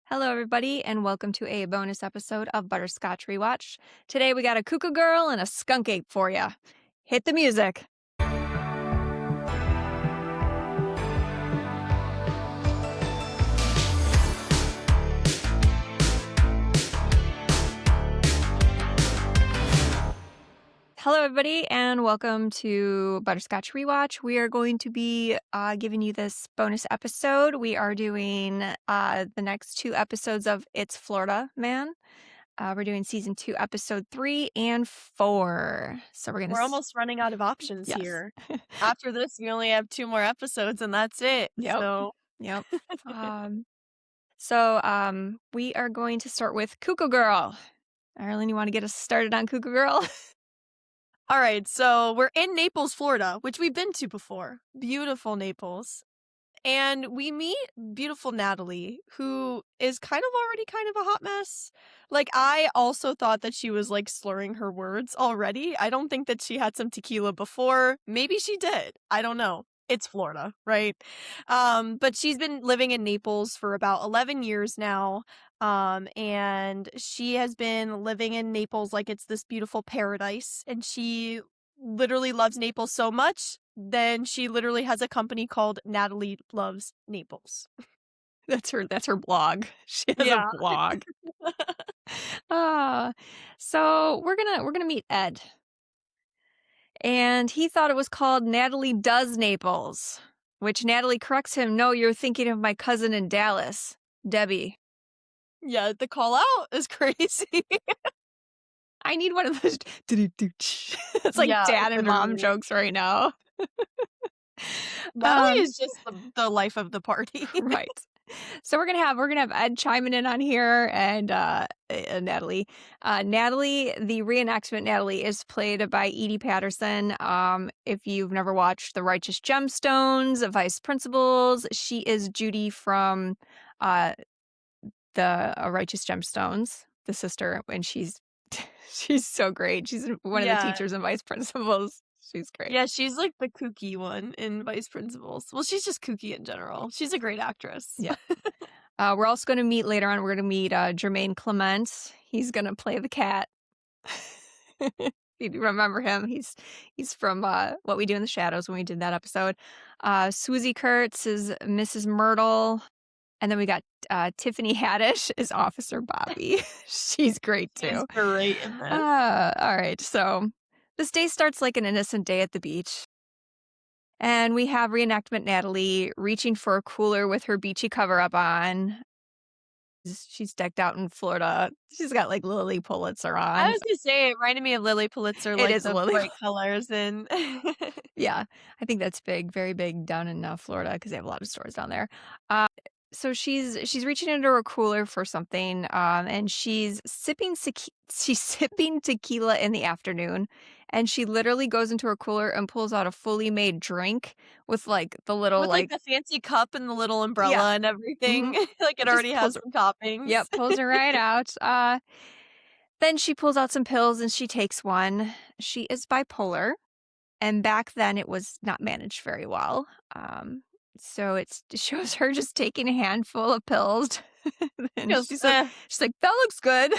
Hello, everybody, and welcome to a bonus episode of Butterscotch Rewatch. Today we got a Cuckoo Girl and a Skunk Ape for you. Hit the music. Hello, everybody, and welcome to Butterscotch Rewatch. We are going to be giving you this bonus episode. We are doing the next two episodes of It's Florida Man. We're doing season 2, episode 3 and 4. So We're almost running out of options Yes. here. After this, we only have 2 more episodes, and that's it. Yep. So, Yep. We are going to start with Cuckoo Girl. Arlen, you want to get us started on Cuckoo Girl? all right. So we're in Naples, Florida, which we've been to before. Beautiful Naples. And we meet beautiful Natalie, who is already kind of a hot mess. Like, I also thought that she was like slurring her words already. I don't think that she had some tequila before. Maybe she did. I don't know. It's Florida, right? But she's been living in Naples for about 11 years now. And she has been living in Naples like it's this beautiful paradise. And she literally loves Naples so much, then she literally has a company called Natalie Loves Naples. That's her blog. She has Yeah. a blog. So we're gonna meet Ed. And he thought it was called Natalie Does Naples, which Natalie corrects him, "No, you're thinking of my cousin in Dallas, Debbie." Yeah, the call out is crazy. I need one of those. It's like Yeah, dad and mom literally. jokes right now. Natalie is just the life of the party. Right. So we're gonna have Ed chiming in on here and Natalie. Natalie, the reenactment Natalie, is played by Edie Patterson. If you've never watched The Righteous Gemstones, Vice Principals, she is Judy from the Righteous Gemstones, the sister, and she's so great. She's one of the teachers and vice principals. She's great. Yeah, she's like the kooky one in Vice Principals. Well, she's just kooky in general. She's a great actress. Yeah. We're also going to meet later on. We're going to meet Jermaine Clement. He's going to play the cat. If you remember him, he's from What We Do in the Shadows when we did that episode. Swoozie Kurtz is Mrs. Myrtle. And then we got Tiffany Haddish is Officer Bobby. She's great too. She's great in this. All right. So this day starts like an innocent day at the beach. And we have reenactment Natalie reaching for a cooler with her beachy cover-up on. She's decked out in Florida. She's got like Lily Pulitzer on. I was gonna say, it reminded me of Lily Pulitzer, like is the Lily. bright colors and Yeah, I think that's big, very big down in Florida because they have a lot of stores down there. So she's reaching into her cooler for something, and she's sipping tequila in the afternoon, and she literally goes into her cooler and pulls out a fully made drink with like the little with like the fancy cup and the little umbrella and everything. Like it Just already has pulls some toppings. Yep, pulls her right out. Then she pulls out some pills and she takes one. She is bipolar, and back then it was not managed very well. So it shows her just taking a handful of pills. And she's like, that looks good.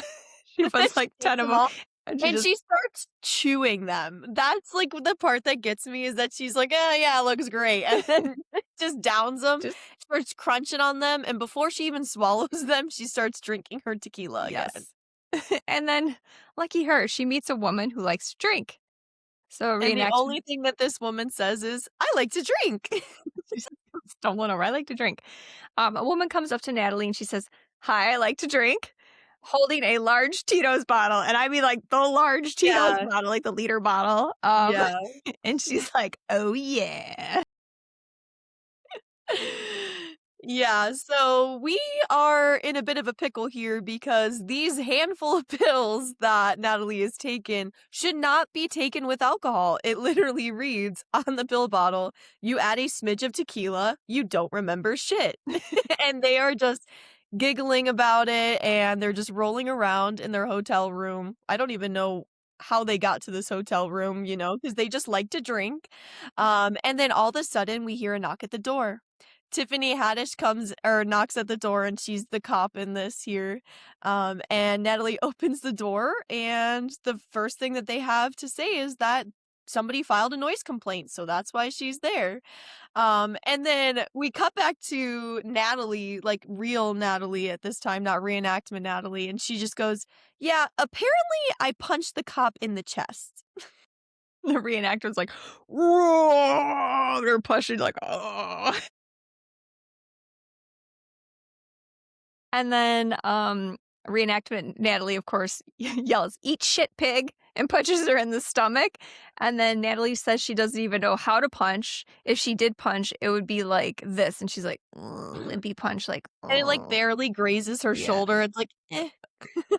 She puts like 10 of them. And she starts chewing them. That's like the part that gets me, is that she's like, oh yeah, it looks great. And then just downs them, starts crunching on them. And before she even swallows them, she starts drinking her tequila again. And then, lucky her, she meets a woman who likes to drink. So the only thing that this woman says is, I like to drink. She's stumbling over. I like to drink. A woman comes up to Natalie and she says, "Hi, I like to drink," holding a large Tito's bottle. And I mean like the large Tito's bottle, like the liter bottle. And she's like, "Oh yeah." Yeah, so we are in a bit of a pickle here because these handful of pills that Natalie has taken should not be taken with alcohol. It literally reads on the pill bottle, you add a smidge of tequila, you don't remember shit. And they are just giggling about it, and they're just rolling around in their hotel room. I don't even know how they got to this hotel room, because they just like to drink. And then all of a sudden we hear a knock at the door. Tiffany Haddish knocks at the door, and she's the cop in this here. And Natalie opens the door, and the first thing that they have to say is that somebody filed a noise complaint, so that's why she's there. And then we cut back to Natalie, like real Natalie at this time, not reenactment Natalie, and she just goes, "Yeah, apparently I punched the cop in the chest." The reenactor's like, "Whoa!" They're pushing like, "Oh." And then, reenactment Natalie, of course, yells, "Eat shit, pig," and punches her in the stomach. And then Natalie says she doesn't even know how to punch. If she did punch, it would be like this. And she's like, limpy punch, like, And it, like, barely grazes her yeah, shoulder, it's like, "Eh."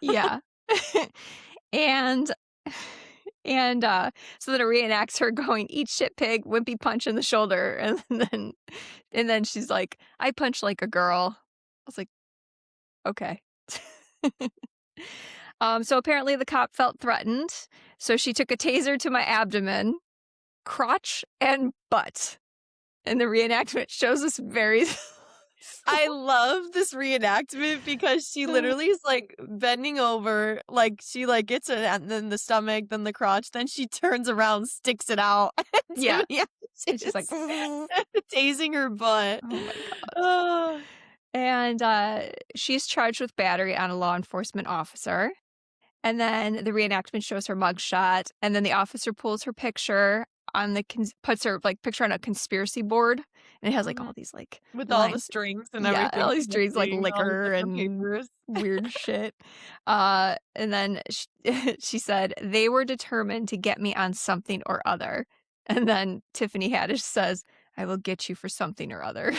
yeah. And so then it reenacts her going, "Eat shit, pig," wimpy punch in the shoulder. And then she's like, "I punch like a girl." I was like, okay. So apparently the cop felt threatened, so she took a taser to my abdomen, crotch, and butt. And the reenactment shows us very I love this reenactment because she literally is, like, bending over, like, she, like, gets it and then the stomach, then the crotch, then she turns around, sticks it out, and Yeah. yeah, And she's like, tasing her butt. oh my god. Oh. And she's charged with battery on a law enforcement officer. And then the reenactment shows her mugshot, and then the officer pulls her picture on the puts her like picture on a conspiracy board, and it has like all Mhm. these like With all the lines, strings and yeah, everything all these strings like connecting, all the liquor different and papers. weird shit. And then she said they were determined to get me on something or other. And then Tiffany Haddish says, "I will get you for something or other."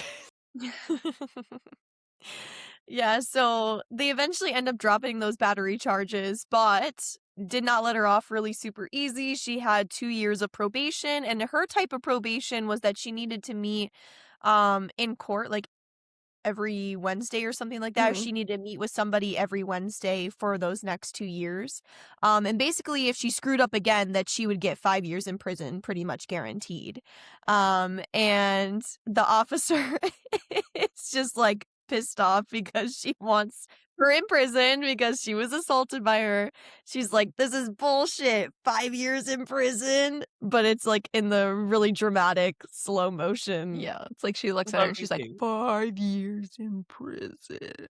Yeah, so they eventually end up dropping those battery charges, but did not let her off really super easy. She had 2 years of probation, and her type of probation was that she needed to meet in court like every Wednesday or something like that. Or Mhm. she needed to meet with somebody every Wednesday for those next 2 years. And basically if she screwed up again that she would get 5 years in prison pretty much guaranteed. And the officer is just like pissed off because she wants her in prison because she was assaulted by her. She's like, "This is bullshit. 5 years in prison." But it's like in the really dramatic slow motion. Yeah, it's like she looks at her and she's like, Lovely. 5 years in prison.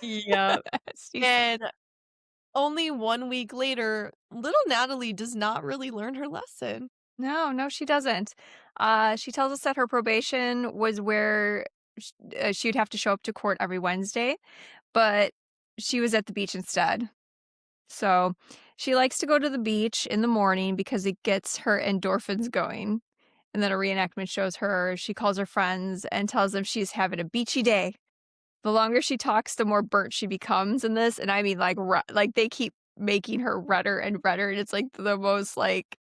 Yeah. She's And only 1 week later, little Natalie does not really learn her lesson. No, no, she doesn't. She tells us that her probation was where she would have to show up to court every Wednesday, but she was at the beach instead. So she likes to go to the beach in the morning because it gets her endorphins going. And then a reenactment shows her, she calls her friends and tells them she's having a beachy day. The longer she talks, the more burnt she becomes in this. And I mean, like they keep making her redder and redder. And it's like the most like,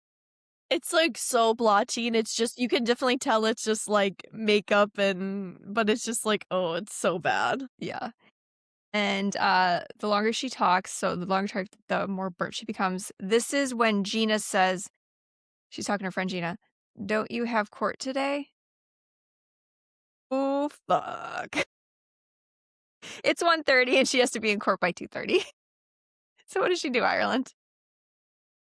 It's, like, so blotchy, and it's just you can definitely tell it's just, like, makeup but it's just like, oh, it's so bad. yeah. And the longer she talks, so the longer she talks, the more burnt she becomes. This is when Gina says, she's talking to her friend Gina, "Don't you have court today?" Oh, fuck. It's 1:30 and she has to be in court by 2:30. So what does she do, Ireland?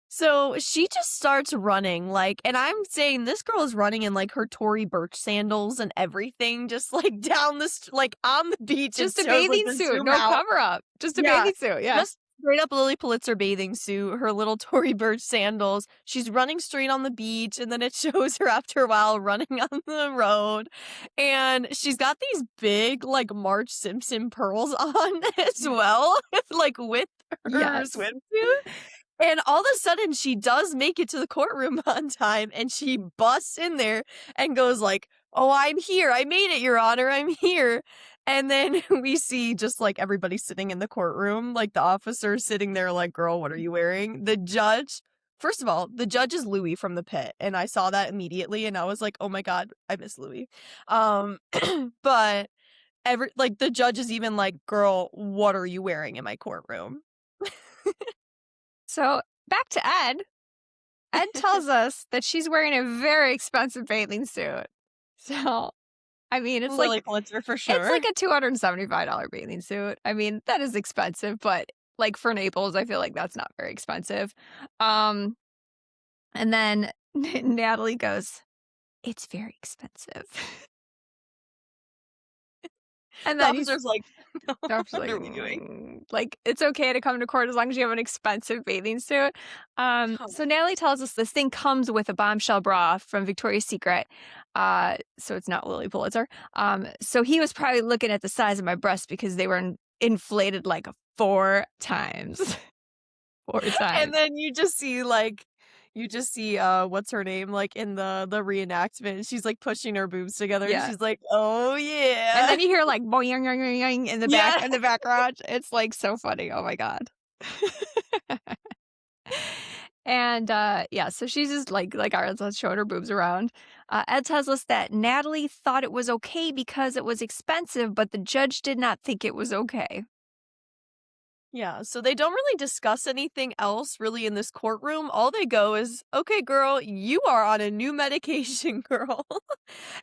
So, she just starts running, like and I'm saying this girl is running in, like, her Tory Burch sandals and everything, just, like, down like, on the beach. It Just a shows, like, bathing the suit, zoom no out. cover up. Just a Yeah, bathing suit, yeah. just straight up Lily Pulitzer bathing suit, her little Tory Burch sandals. She's running straight on the beach, and then it shows her after a while running on the road, and she's got these big, like, Marge Simpson pearls on as well, like, with her Yes. swimsuit, and all of a sudden, she does make it to the courtroom on time, and she busts in there and goes like, "Oh, I'm here. I made it, Your Honor. I'm here." And then we see just, like, everybody sitting in the courtroom, like, the officer sitting there like, "Girl, what are you wearing?" The judge first of all, the judge is Louis from The Pit, and I saw that immediately, and I was like, "Oh my god, I miss Louis." Um, but the judge is even like, "Girl, what are you wearing in my courtroom?" So back to Ed. Ed tells us that she's wearing a very expensive bathing suit. So I mean, Lily Pulitzer for it's sure. like a $275 bathing suit. I mean, that is expensive, but, like, for Naples, I feel like that's not very expensive. Um, and then Natalie goes, "It's very expensive." And The then he's officer's like, Jeff's "What like, are we doing?" like, "It's okay to come to court as long as you have an expensive bathing suit." Huh. So Natalie tells us this thing comes with a bombshell bra from Victoria's Secret, so it's not Lily Pulitzer. So he was probably looking at the size of my breasts because they were inflated, like, 4 times. 4 And times. then you just see, what's her name, like, in the reenactment, she's, like, pushing her boobs together, and Yeah. she's like, "Oh, And yeah." then you hear, like, boing, yoing, yoing, yoing Yeah. in the background. It's, like, so funny. Oh my god. And, yeah, so she's just like Arlen's showing her boobs around. Ed tells us that Natalie thought it was okay because it was expensive, but the judge did not think it was okay. Yeah, so they don't really discuss anything else really in this courtroom. All they go is, "Okay, girl, you are on a new medication, girl."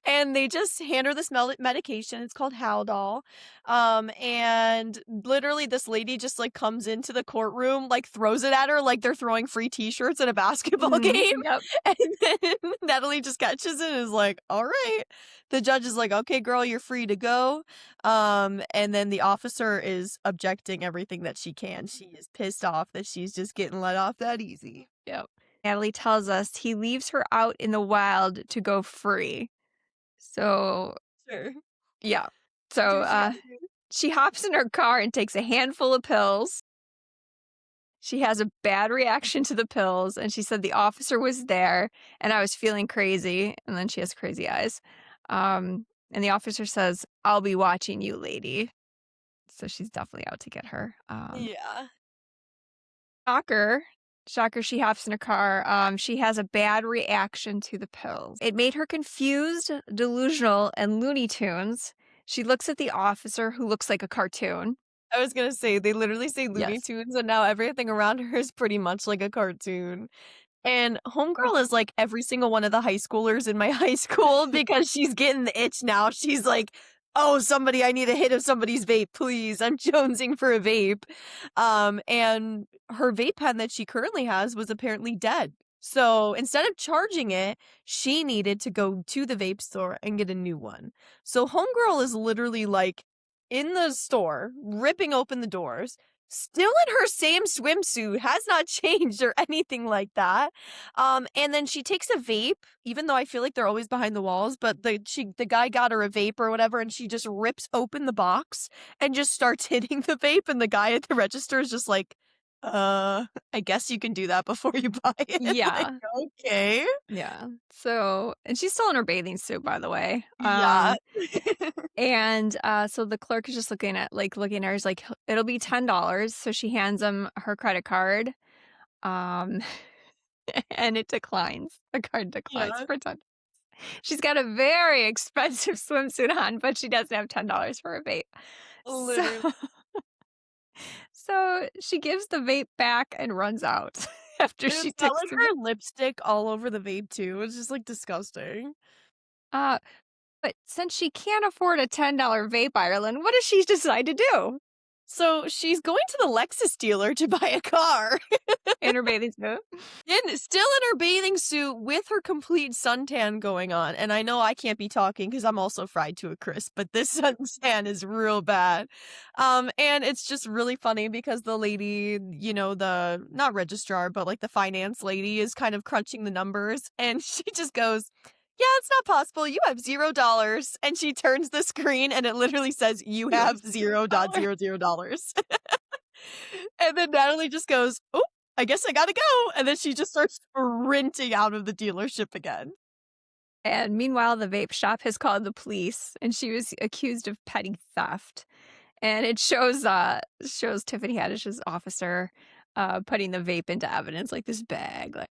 And they just hand her this medication. It's called Haldol. And literally this lady just like comes into the courtroom, like throws it at her like they're throwing free t-shirts at a basketball Mhm. game. Yep. And then Natalie just catches it and is like, "All right." The judge is like, "Okay, girl, you're free to go." And then the officer is objecting everything that she can. She is pissed off that she's just getting let off that easy. Yep. Natalie tells us he leaves her out in the wild to go free. So, Sure. yeah. So, Do she she hops in her car and takes a handful of pills. She has a bad reaction to the pills, and she said the officer was there, and I was feeling crazy, and then she has crazy eyes. And the officer says, "I'll be watching you, lady." So she's definitely out to get her. Yeah. Shocker. Shocker, she hops in a car. She has a bad reaction to the pills. It made her confused, delusional, and Looney Tunes. She looks at the officer who looks like a cartoon. I was gonna say, they literally say Looney Yes. Tunes, and now everything around her is pretty much like a cartoon. And Homegirl is like every single one of the high schoolers in my high school because she's getting the itch now. She's like, "Oh, somebody, I need a hit of somebody's vape, please. I'm jonesing for a vape." And her vape pen that she currently has was apparently dead. So instead of charging it, she needed to go to the vape store and get a new one. So Homegirl is literally like in the store, ripping open the doors, still in her same swimsuit, has not changed or anything like that. And then she takes a vape, even though I feel like they're always behind the walls, but the guy got her a vape or whatever, and she just rips open the box and just starts hitting the vape, and the guy at the register is just like, I guess you can do that before you buy it." Like, Yeah. okay. Yeah. So, and she's still in her bathing suit, by the way. Yeah. And so the clerk is just looking at her. He's like, "It'll be $10." So she hands him her credit card. Um, and it declines. The card declines Yeah, for 10. She's got a very expensive swimsuit on, but she doesn't have $10 for a vape. So, literally. so she gives the vape back and runs out after And she it's got takes like the vape. her lipstick all over the vape too. It's just like disgusting. Uh, but since she can't afford a $10 vape, Ireland, what does she decide to do So she's going to the Lexus dealer to buy a car. in her bathing suit? Still in her bathing suit with her complete suntan going on. And I know I can't be talking because I'm also fried to a crisp, but this suntan is real bad. And it's just really funny because the lady, the not registrar, but like the finance lady is kind of crunching the numbers, and she just goes, "Yeah, it's not possible. You have $0." And she turns the screen and it literally says, "You You have have zero dot $0. zero zero dollars." And then Natalie just goes, "Oh, I guess I gotta go." And then she just starts sprinting out of the dealership again. And meanwhile, the vape shop has called the police, and she was accused of petty theft. And it shows Tiffany Haddish's officer putting the vape into evidence, like this bag. Like,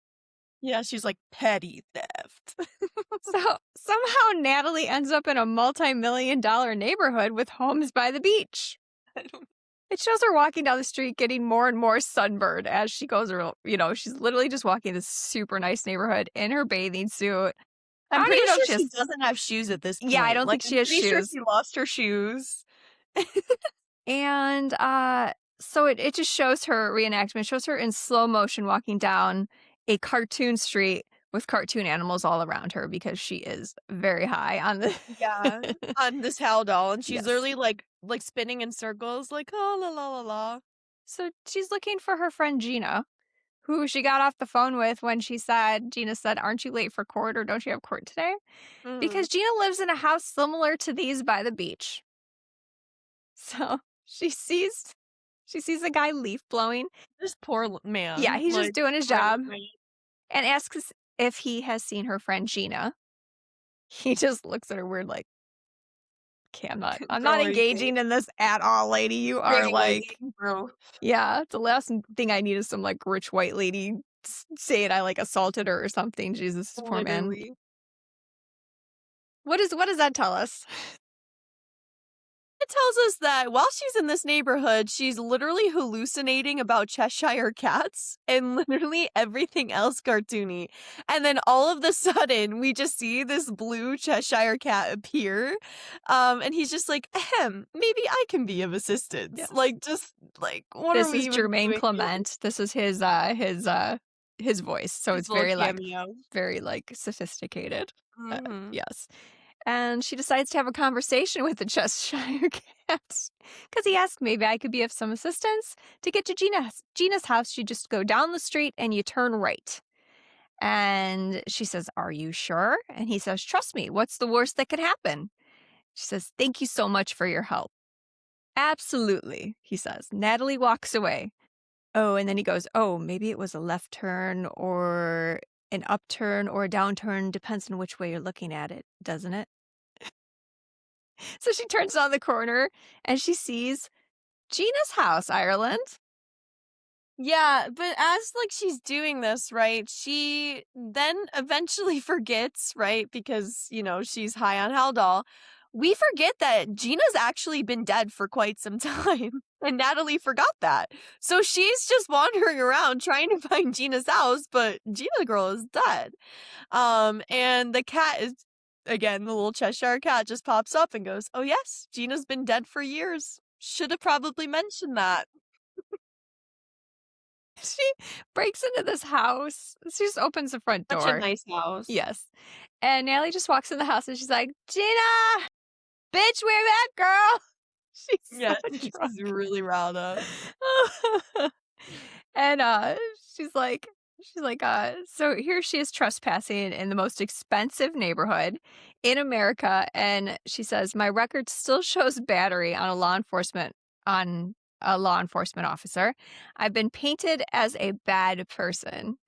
Yeah, she's like, "Petty theft." so somehow Natalie ends up in a multi-million-dollar neighborhood with homes by the beach. I don't It shows her walking down the street getting more and more sunburned as she goes she's literally just walking this super nice neighborhood in her bathing suit. I I'm don't pretty even know if sure she she has. doesn't have shoes at this Yeah, I point. don't Like, think she I'm has pretty sure shoes. she lost her shoes. And, so it just shows her reenactment. It shows her in slow motion walking down a cartoon street with cartoon animals all around her because she is very high on the Yeah, on this Hal doll, and she's Yes. literally, like, spinning in circles, like, "Oh, la la la la." So she's looking for her friend Gina, who she got off the phone with when Gina said, "Aren't you late for court or don't you have court today?" Mhm. Because Gina lives in a house similar to these by the beach. So she sees a guy leaf blowing. This poor l Yeah, man, he's just like, doing his poor job little man. and asks if he has seen her friend Gina. He just looks at her weird like, "Okay, I'm Girl, not are you kidding? engaging in this at all, lady. You are like." Dating, bro. Yeah, the last thing I need is some, like, rich white lady saying I, like, assaulted her or something. Jesus, this poor man. Literally. What does that tell us? It tells us that while she's in this neighborhood, she's literally hallucinating about Cheshire cats and literally everything else cartoony. And then all of the sudden, we just see this blue Cheshire cat appear. And he's just like, ahem, maybe I can be of assistance. Yes. Like, just like, what are This we is even Jermaine doing here? Clement. This is his voice, so His it's little very, like, cameo. sophisticated. Hmm. Yes. And she decides to have a conversation with the Cheshire cat because he asked, maybe I could be of some assistance. To get to Gina's house, you just go down the street and you turn right. And she says, "Are you sure?" And he says, "Trust me, what's the worst that could happen?" She says, "Thank you so much for your help." "Absolutely," he says. Natalie walks away. Oh, and then he goes, "Oh, maybe it was a left turn or an upturn or a downturn, depends on which way you're looking at it, doesn't it?" So she turns on the corner and she sees Gina's house, Ireland. Yeah, but as like she's doing this, right, she then eventually forgets, right, because she's high on Haldol. We forget that Gina's actually been dead for quite some time, and Natalie forgot that. So she's just wandering around trying to find Gina's house, but Gina girl is dead. And the cat is again the little Cheshire cat just pops up and goes, "Oh yes, Gina's been dead for years. Should have probably mentioned that." She breaks into this house. She just opens the front Such a door. nice house. Yes. And Natalie just walks in the house and she's like, "Gina, bitch, where that girl?" She's Yeah, so she's drunk. really riled up. And, so here she is trespassing in the most expensive neighborhood in America, and she says, "My record still shows battery on a law enforcement officer. I've been painted as a bad person."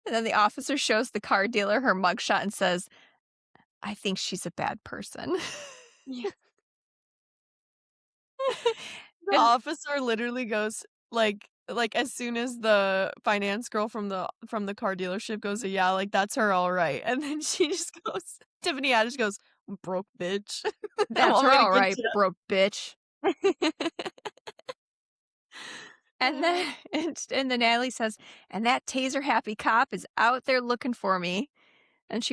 And then the officer shows the car dealer her mugshot and says, "I think she's a bad person." Yeah. The And officer literally goes like as soon as the finance girl from the car dealership goes, "Yeah, like that's her all right." And then she just goes Tiffany Haddish goes, "Broke bitch." that's Want her me to all right, continue? broke bitch. And then and then Natalie says, "And that taser happy cop is out there looking for me." And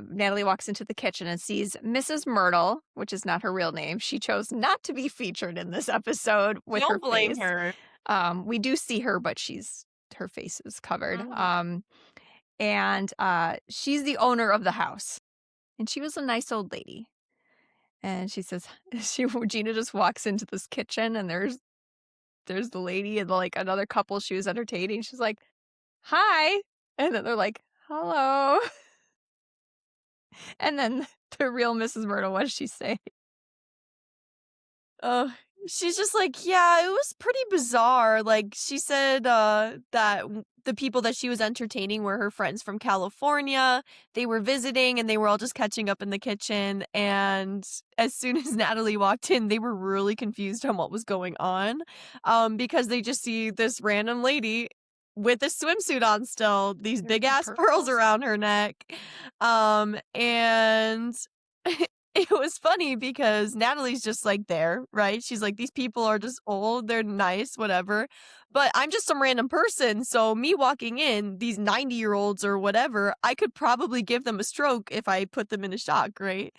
Natalie walks into the kitchen and sees Mrs. Myrtle, which is not her real name. She chose not to be featured in this episode with her Don't blame face. her. We do see her, but her face is covered. Mhm. And she's the owner of the house. And she was a nice old lady. And she says, Gina just walks into this kitchen and there's the lady and like another couple she was entertaining. She's like, "Hi." And then they're like, "Hello." And then the real Mrs. Myrtle, what does she say? Uh, she's just like, yeah, it was pretty bizarre. Like, she said that the people that she was entertaining were her friends from California. They were visiting and they were all just catching up in the kitchen. And as soon as Natalie walked in, they were really confused on what was going on because they just see this random lady with a swimsuit on still, these Very big ass pearls pearls. around her neck. And it was funny because Natalie's just, like, there, right? She's like, "These people are just old, they're nice, whatever." But I'm just some random person, so me walking in, these 90-year-olds or whatever, I could probably give them a stroke if I put them in a shock, right?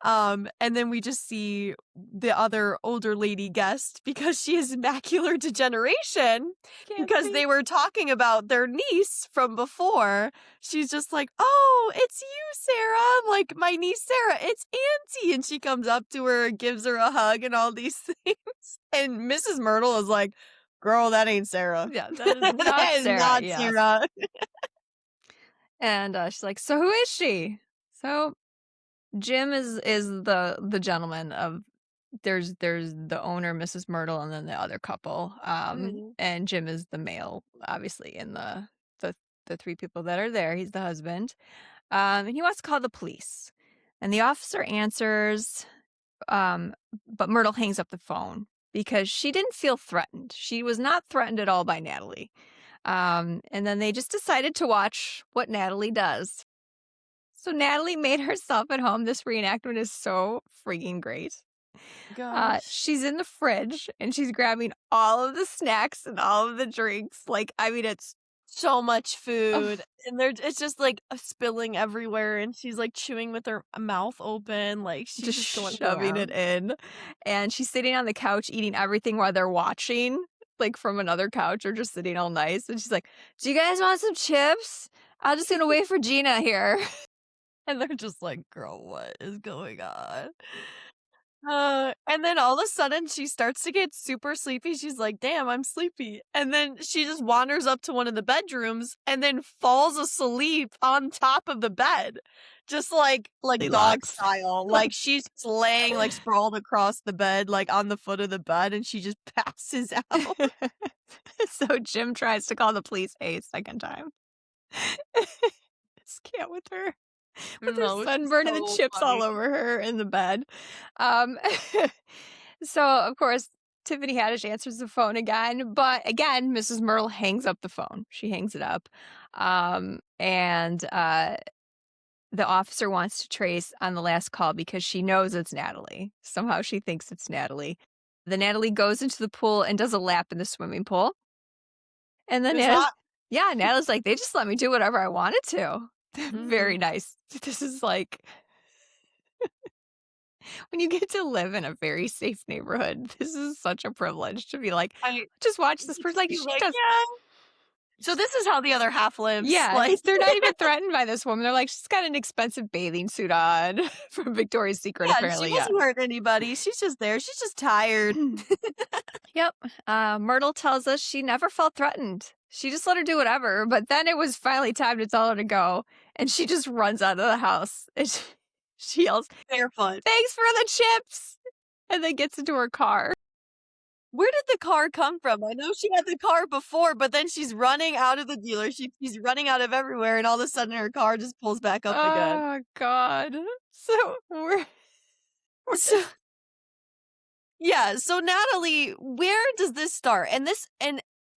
And then we just see the other older lady guest because she has macular degeneration Can't because see. they were talking about their niece from before. She's just like, "Oh, it's you, Sarah." Like, "My niece Sarah, it's Auntie." And she comes up to her, gives her a hug and all these things. And Mrs. Myrtle is like, "Girl, that ain't Sarah. Yeah, that is not That is Sarah, not yes. Sarah." And, she's like, "So who is she?" So, Jim is the gentleman of there's the owner, Mrs. Myrtle, and then the other couple, Mhm. and Jim is the male, obviously, in the the 3 people that are there, he's the husband, and he wants to call the police, and the officer answers, um, but Myrtle hangs up the phone because she didn't feel threatened. She was not threatened at all by Natalie, and then they just decided to watch what Natalie does. So Natalie made herself at home. This reenactment is so freaking great. Gosh. She's in the fridge and she's grabbing all of the snacks and all of the drinks. Like, I mean, it's So much ugh, food, and it's just, like, spilling everywhere, and she's, like, chewing with her mouth open, like, she's just just going shoving it ham. in. And she's sitting on the couch eating everything while they're watching, like from another couch or just sitting all nice. And she's like, "Do you guys want some chips? I'm just gonna wait for Gina here." And they're just like, "Girl, what is going on?" And then all of a sudden, she starts to get super sleepy, she's like, "Damn, I'm sleepy," and then she just wanders up to one of the bedrooms and then falls asleep on top of the bed, just like dog Locks. style, like, she's just laying, like, sprawled across the bed, like, on the foot of the bed, and she just passes out. So Jim tries to call the police a second time. Just can't with her No, she's sunburn and the so chips all funny. over her in the bed. Um, so of course Tiffany Haddish answers the phone again, but again, Mrs. Myrtle hangs up the phone. She hangs it up. And the officer wants to trace on the last call because she knows it's Natalie. Somehow she thinks it's Natalie. The Natalie goes into the pool and does a lap in the swimming pool. And It then was Nat hot. yeah, Natalie's like, "They just let me do whatever I wanted to." Very Mhm. nice. This is like when you get to live in a very safe neighborhood, this is such a privilege to be like, I "Just watch this person." Like, she's she like, does "Yeah." So this is how the other half lives, yeah, like because 'cause they're not even threatened by this woman. They're like, "She's got an expensive bathing suit on from Victoria's Secret," Yeah, she apparently, yeah. wasn't hurting anybody, she's just there, she's just tired. Yep. Myrtle tells us she never felt threatened. She just let her do whatever, but then it was finally time to tell her to go, and she just runs out of the house, and she yells, Barefoot. "Thanks for the chips!" and then gets into her car. Where did the car come from? I know she had the car before, but then she's running out of the dealership, she's running out of everywhere, and all of a sudden her car just pulls back up again. Oh god. So we're So yeah, so Natalie, where does this start? And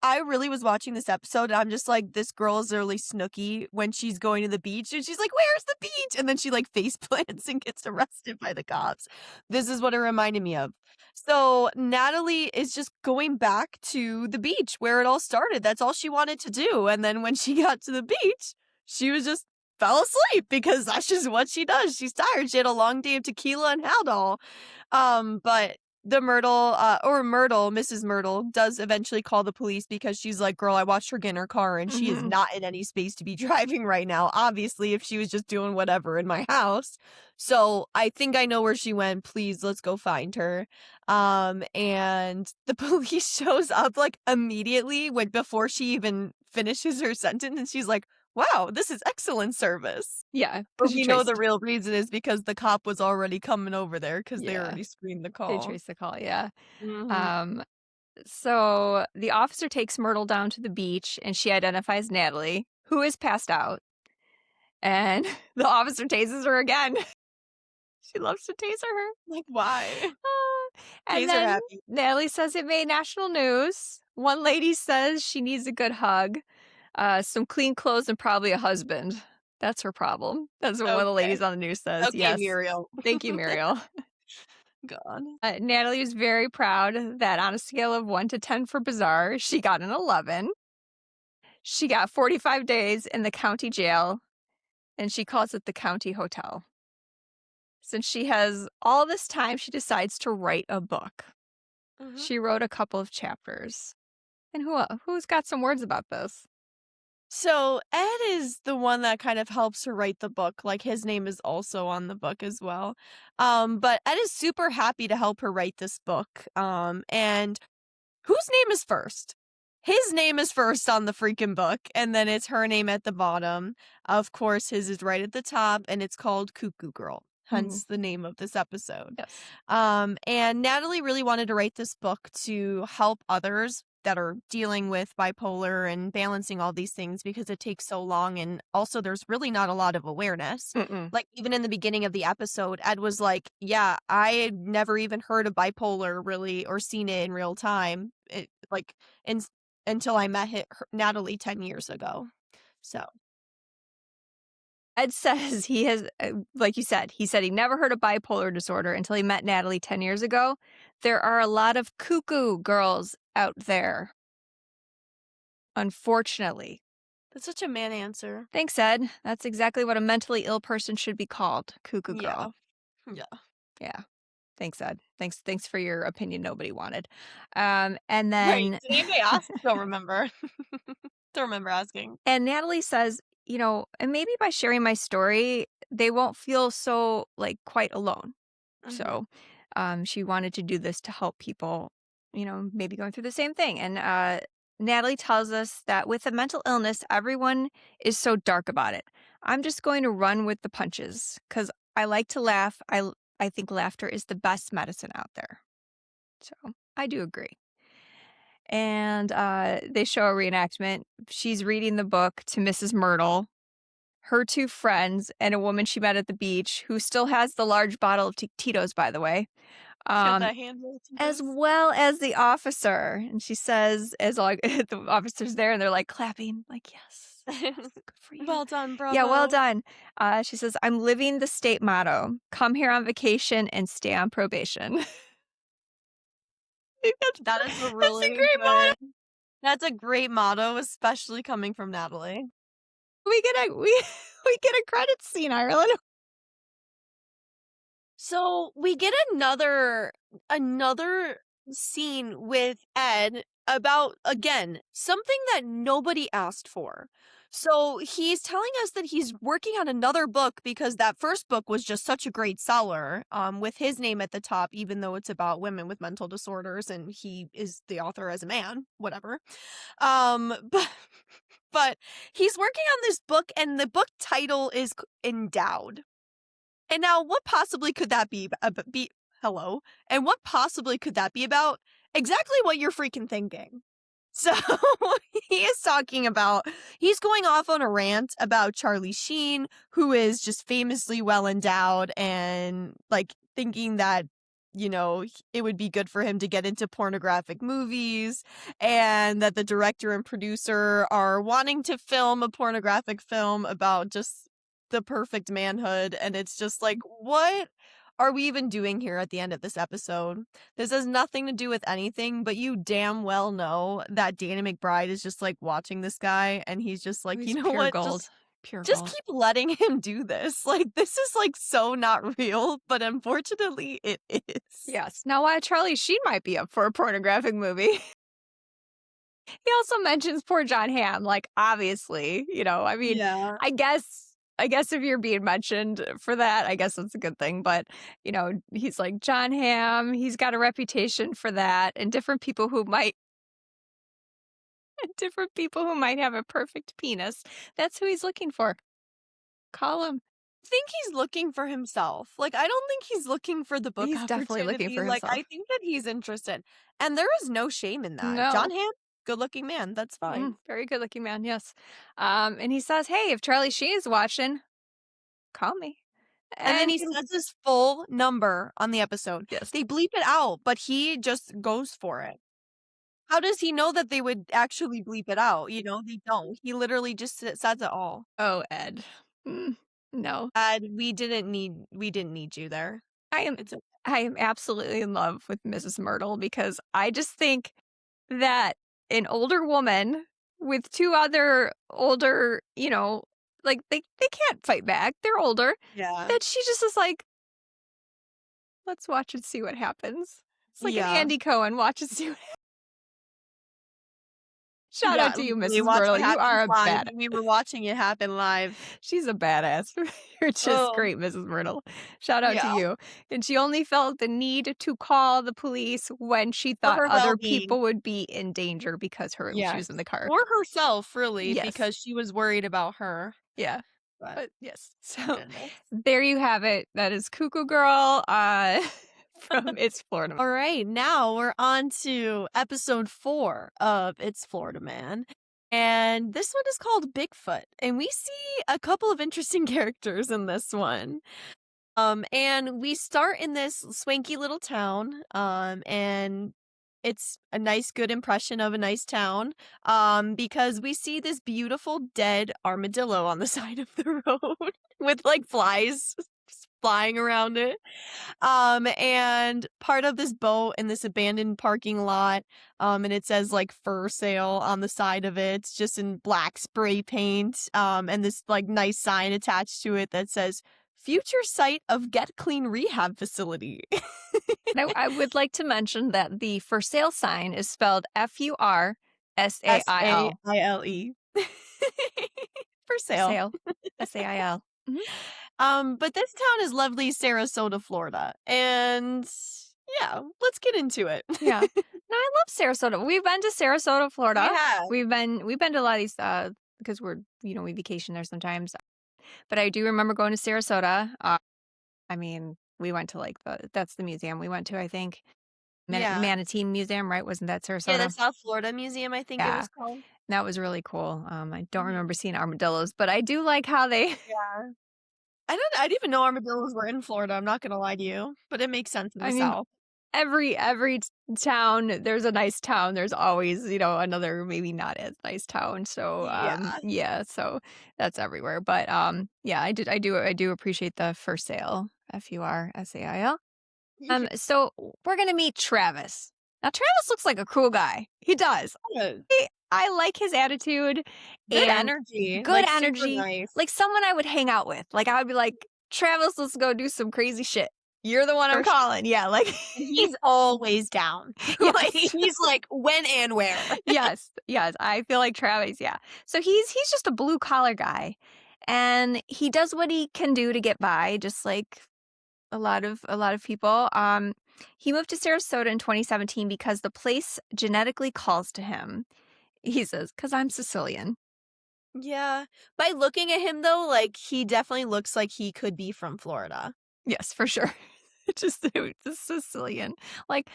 I really was watching this episode, and I'm just like, this girl is literally Snooki when she's going to the beach, and she's like, "Where's the beach?" And then she, like, face plants and gets arrested by the cops. This is what it reminded me of. So, Natalie is just going back to the beach where it all started, that's all she wanted to do, and then when she got to the beach, she was just fell asleep because that's just what she does, she's tired, she had a long day of tequila and Haldol. But the Myrtle, Mrs. Myrtle, does eventually call the police because she's like, "Girl, I watched her get in her car and she is Mhm. not in any space to be driving right now. Obviously, if she was just doing whatever in my house. So I think I know where she went. Please, let's go find her." And the police shows up like immediately when before she even finishes her sentence, and she's like, "Wow, this is excellent service." Yeah, But because you we know the traced real reason is because the cop was already coming over there because they yeah, already screened the they call. traced the call, yeah. Mhm. Um, so the officer takes Myrtle down to the beach, and she identifies Natalie, who is passed out, and the officer tases her again. She loves to taser her. Like, why? And Taser then happy. Natalie says it made national news. One lady says she needs a good hug, some clean clothes, and probably a husband. That's her problem. That's what one of the Okay. ladies on the news says, Okay, yes. Muriel. Thank you, Muriel. God. Natalie was very proud that on a scale of 1 to 10 for bizarre, she got an 11. She got 45 days in the county jail, and she calls it the county hotel. Since she has all this time, she decides to write a book. Mhm. She wrote a couple of chapters. And who's got some words about this? So, Ed is the one that kind of helps her write the book, like, his name is also on the book as well. But Ed is super happy to help her write this book, and whose name is first? His name is first on the freaking book, and then it's her name at the bottom. Of course, his is right at the top, and it's called Cuckoo Girl, Mhm. hence the name of this episode. Yes. And Natalie really wanted to write this book to help others that are dealing with bipolar and balancing all these things because it takes so long. And also, there's really not a lot of awareness. Mm-mm. Like, even in the beginning of the episode, Ed was like, yeah, I had never even heard of bipolar really or seen it in real time. In, until I met Natalie 10 years ago. So, Ed says he has, like you said, he said he never heard of bipolar disorder until he met Natalie 10 years ago. There are a lot of cuckoo girls out there, unfortunately. that's such a man answer. Thanks, Ed. That's exactly what a mentally ill person should be called, cuckoo Yeah. girl. Yeah. Yeah. Thanks, Ed. Thanks for your opinion nobody wanted. And Right. then Did anybody ask? Don't remember. Don't remember asking. and Natalie says, and maybe by sharing my story, they won't feel so like quite alone. Mhm. So, she wanted to do this to help people, maybe going through the same thing. And Natalie tells us that with a mental illness, everyone is so dark about it. I'm just going to run with the punches because I like to laugh. I think laughter is the best medicine out there. So I do agree. And they show a reenactment. She's reading the book to Mrs. Myrtle, her two friends, and a woman she met at the beach who still has the large bottle of Tito's, by the way, Got um, that handle to as this. well as the officer. And she says, as all the officers there, and they're like clapping, like, yes, yes, good for you. Well done, Yeah, well bravo. done. She says, I'm living the state motto: come here on vacation and stay on probation. I think That is a that's a really great motto. good that's a great motto, especially coming from Natalie. We get a we we get a credit scene, Ireland. So we get another scene with Ed about again something that nobody asked for. So he's telling us that he's working on another book because that first book was just such a great seller, with his name at the top, even though it's about women with mental disorders and he is the author as a man, whatever. But but he's working on this book and the book title is Endowed. And now what possibly could that be hello? And what possibly could that be about? Exactly what you're freaking thinking. So he is talking about, he's going off on a rant about Charlie Sheen, who is just famously well endowed and like thinking that, it would be good for him to get into pornographic movies and that the director and producer are wanting to film a pornographic film about just the perfect manhood. And it's just like, what are we even doing here at the end of this episode? This has nothing to do with anything, but you damn well know that Danny McBride is just like watching this guy and he's just like, you He's know pure what? gold. Pure Just gold. keep letting him do this. Like this is like so not real, but unfortunately it is. Yes. Now, why Charlie Sheen might be up for a pornographic movie. He also mentions poor John Hamm, like, obviously, I mean, Yeah. I guess if you're being mentioned for that, I guess that's a good thing. But, he's like John Hamm, he's got a reputation for that, and different people who might have a perfect penis. That's who he's looking for. Call him. I think he's looking for himself. Like I don't think he's looking for the book He's definitely looking opportunity. for Like I himself. think that he's interested. And there is no shame in that. John No. Hamm, good looking man. That's fine. Very good looking man, yes. And he says, hey, if Charlie Sheen is watching, call me. And then And he says his full number on the episode. yes. They bleep it out, but he just goes for it. How does he know that they would actually bleep it out? They don't. He literally just says it all. Oh, Ed. Mm, no. We didn't need you there. I am It's okay. I am absolutely in love with Mrs. Myrtle because I just think that an older woman with 2 other older, like, they can't fight back, they're older, Yeah. that she just is like, "Let's watch and see what happens." It's like an Yeah. Andy Cohen, watch and see what Shout out Yeah, to you, we Mrs. watched Myrtle, it you happen are a live. bad We were watching it happen live. she's a badass. You're just Oh, great, Mrs. Myrtle. Shout out to yeah, you. And she only felt the need to call the police when she for thought her other well-being. people would be in danger because she was Yes. in the car. Or herself, really, Yes. because she was worried about her, Yeah. but But yes. my So goodness. there you have it. That is Cuckoo Girl from It's Florida. All right, now we're on to episode 4 of It's Florida Man. And this one is called Bigfoot. And we see a couple of interesting characters in this one. And we start in this swanky little town, and it's a nice, good impression of a nice town, because we see this beautiful dead armadillo on the side of the road with like flies flying around it. And part of this boat in this abandoned parking lot, and it says like "for sale" on the side of it. It's just in black spray paint, and this like nice sign attached to it that says "Future site of Get Clean Rehab Facility." Now, I would like to mention that the for sale sign is spelled FURSAIL. Saile. For sale. Sale. SAIL. Mhm. But this town is lovely Sarasota, Florida. And yeah, let's get into it. Yeah. No, I love Sarasota. We've been to Sarasota, We Florida. have. We've been to a lot of these because we vacation there sometimes. But I do remember going to Sarasota. I mean, we went to like that's the museum we went to, I think. Yeah. Manatee Museum, right? Wasn't that Yeah, the Sarasota? South Florida Museum, I think it Yeah. was called. That was really cool. I don't Mhm. remember seeing armadillos, but I do like how they Yeah. I didn't even know armadillos were in Florida, I'm not gonna lie to you, but it makes sense in I the mean, South. every town, there's a nice town. There's always, another maybe not as nice town. So, Yeah. yeah, so that's everywhere. But yeah, I do appreciate the for sale. FURSAIL. Yeah. So we're gonna meet Travis. Now, Travis looks like a cool guy. He does. Good. I like his attitude Good and energy, good like, super energy, nice. like someone I would hang out with. Like I would be like, Travis, let's go do some crazy shit. You're the one I'm For sure. calling. Yeah, like And he's always down. yes. Like, he's like, "When and where?" Yes, yes. I feel like Travis, yeah. So he's just a blue collar guy. And he does what he can do to get by, just like a lot of people. He moved to Sarasota in 2017 because the place genetically calls to him. He says, "'Cause I'm Sicilian." Yeah. By looking at him, though, like, he definitely looks like he could be from Florida. Yes, for sure. Just the Sicilian. Like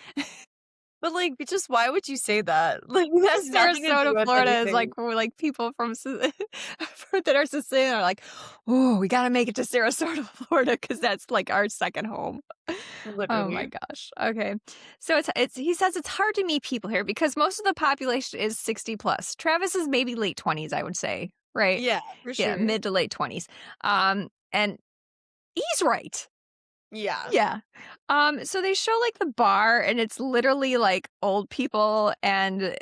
But, like, just why would you say that? Like, that has nothing to do Sarasota, with Florida is anything. like where like people from that are Sicilian are like, "Oh, we gotta make it to Sarasota, Florida, because that's like our second home." Oh my Literally. gosh. Okay. So it's he says it's hard to meet people here because most of the population is 60 plus. Travis is maybe late 20s, I would say. Right? Yeah, for Yeah, sure. mid to late 20s. And he's right. Yeah. Yeah. So they show like the bar and it's literally like old people and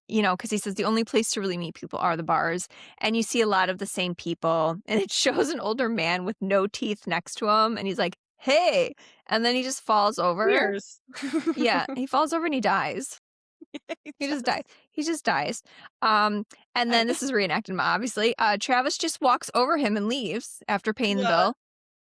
because he says the only place to really meet people are the bars. And you see a lot of the same people. And it shows an older man with no teeth next to him. And he's like, "Hey." And then he just falls over. Cheers. Yeah. He falls over and he dies. He just dies. He just dies. And then this is reenacted, obviously. Travis just walks over him and leaves after paying the Yeah. bill.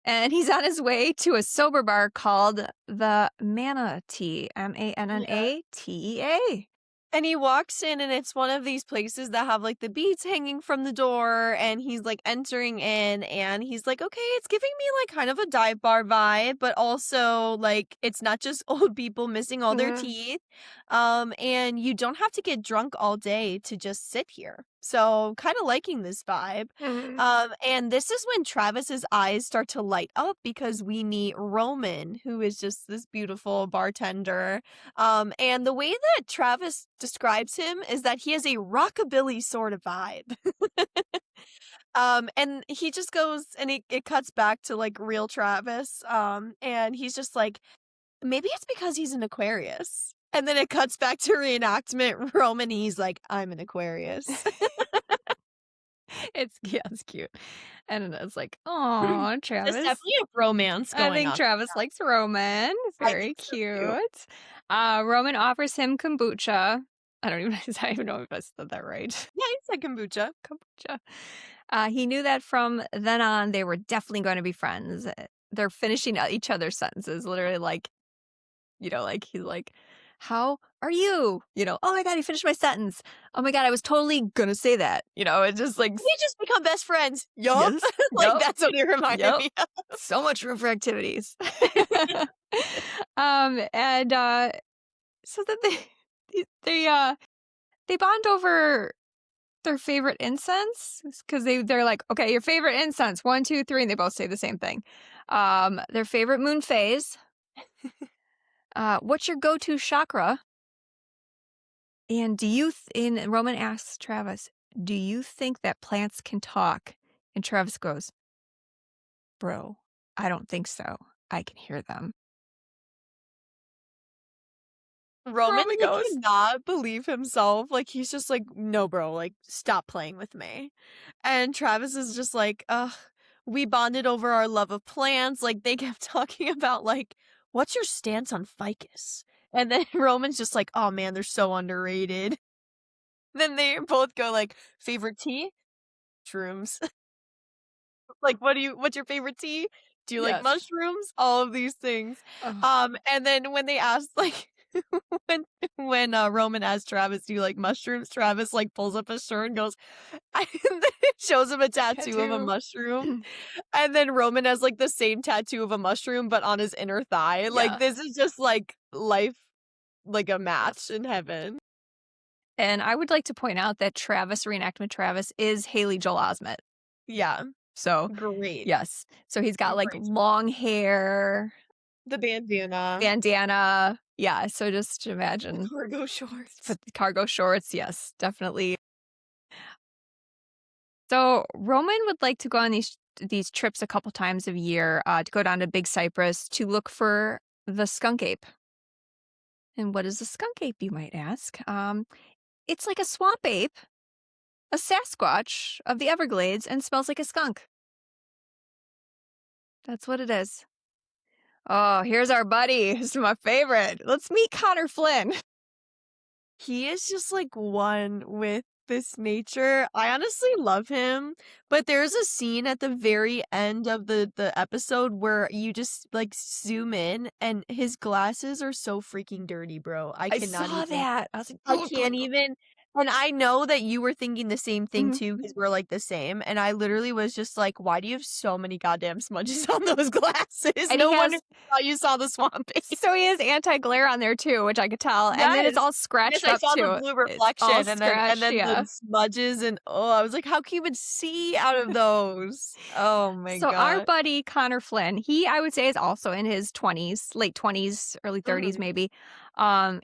And he's on his way to a sober bar called the Manatee, Yeah. Mannatea. And he walks in, and it's one of these places that have, like, the beads hanging from the door, and he's, like, entering in, and he's like, "Okay, it's giving me, like, kind of a dive bar vibe, but also, like, it's not just old people missing all their Mhm. teeth, and you don't have to get drunk all day to just sit here." So, kinda liking this vibe. Mhm. And this is when Travis's eyes start to light up because we meet Roman, who is just this beautiful bartender. And the way that Travis describes him is that he has a rockabilly sort of vibe. And he just goes and it cuts back to, like, real Travis, and he's just like, "Maybe it's because he's an Aquarius." And then it cuts back to reenactment Roman, he's like, "I'm an Aquarius." It's cute. And it's like, "Aw, There's Travis." definitely a bromance I going think on. Travis likes Roman. I Very think so too. cute. Roman offers him kombucha. I don't even I don't even know if I said that right. Yeah, he said kombucha. Kombucha. He knew that from then on, they were definitely gonna be friends. They're finishing each other's sentences, literally like, like, he's like, "How are you?" "Oh my god, he finished my sentence. Oh my god, I was totally gonna say that." It's just like, We just become best friends. Yup. yes, Like, yep, that's what it reminded yep. me of. So much room for activities. And, so then they bond over their favorite incense because they're like, "Okay, your favorite incense, 1, 2, 3," and they both say the same thing. Their favorite moon phase, what's your go-to chakra? And and Roman asks Travis, "Do you think that plants can talk?" And Travis goes, "Bro, I don't think so. I can hear them." Roman, Roman like, goes, cannot believe himself. Like, he's just like, "No, bro, like, stop playing with me." And Travis is just like, "Ugh, we bonded over our love of plants." Like, they kept talking about, like, "What's your stance on ficus?" And then Roman's just like, "Oh man, they're so underrated." Then they both go like, "Favorite tea? Shrooms." Like, what's your favorite tea? Do you like yes. mushrooms? All of these things. Oh, And then when they asked, like, when Roman asked Travis, "Do you like mushrooms?" Travis, like, pulls up his shirt and goes, and then it shows him a tattoo of a tattoo. mushroom, and then Roman has, like, the same tattoo of a mushroom, but on his inner thigh. Like, Yeah. this is just, like, life, like a match Yes. in heaven. And I would like to point out that Travis, reenactment Travis, is Haley Joel Osment. Yeah, So, great. yes. So he's got, like, Great. long hair, The bandana, bandana. Yeah, so just the imagine. cargo shorts. Put the cargo shorts, yes, definitely. So Roman would like to go on these trips a couple times a year, to go down to Big Cypress to look for the skunk ape. And what is a skunk ape, you might ask? It's like a swamp ape, a Sasquatch of the Everglades, and smells like a skunk. That's what it is. Oh, here's our buddy. This is my favorite. Let's meet Connor Flynn. He is just, like, one with this nature. I honestly love him, but there's a scene at the very end of the episode where you just, like, zoom in, and his glasses are so freaking dirty, bro. I saw that. I was like, I oh, can't even, and I know that you were thinking the same thing mhm. too, because 'cause we're, like, the same, and I literally was just like, "Why do you have so many goddamn smudges on those glasses? And No he wonder has you thought you saw the swamp ape." so he has anti-glare on there too, which I could tell, and then it's Yes. all Yes, scratched I up saw the too. blue It's all reflection and scratched, then yeah. the smudges and, oh, I was like, "How can you even see out of those?" Oh my So our god. buddy Connor Flynn, he I would say is also in his 20s, late 20s, early 30s Mhm. maybe.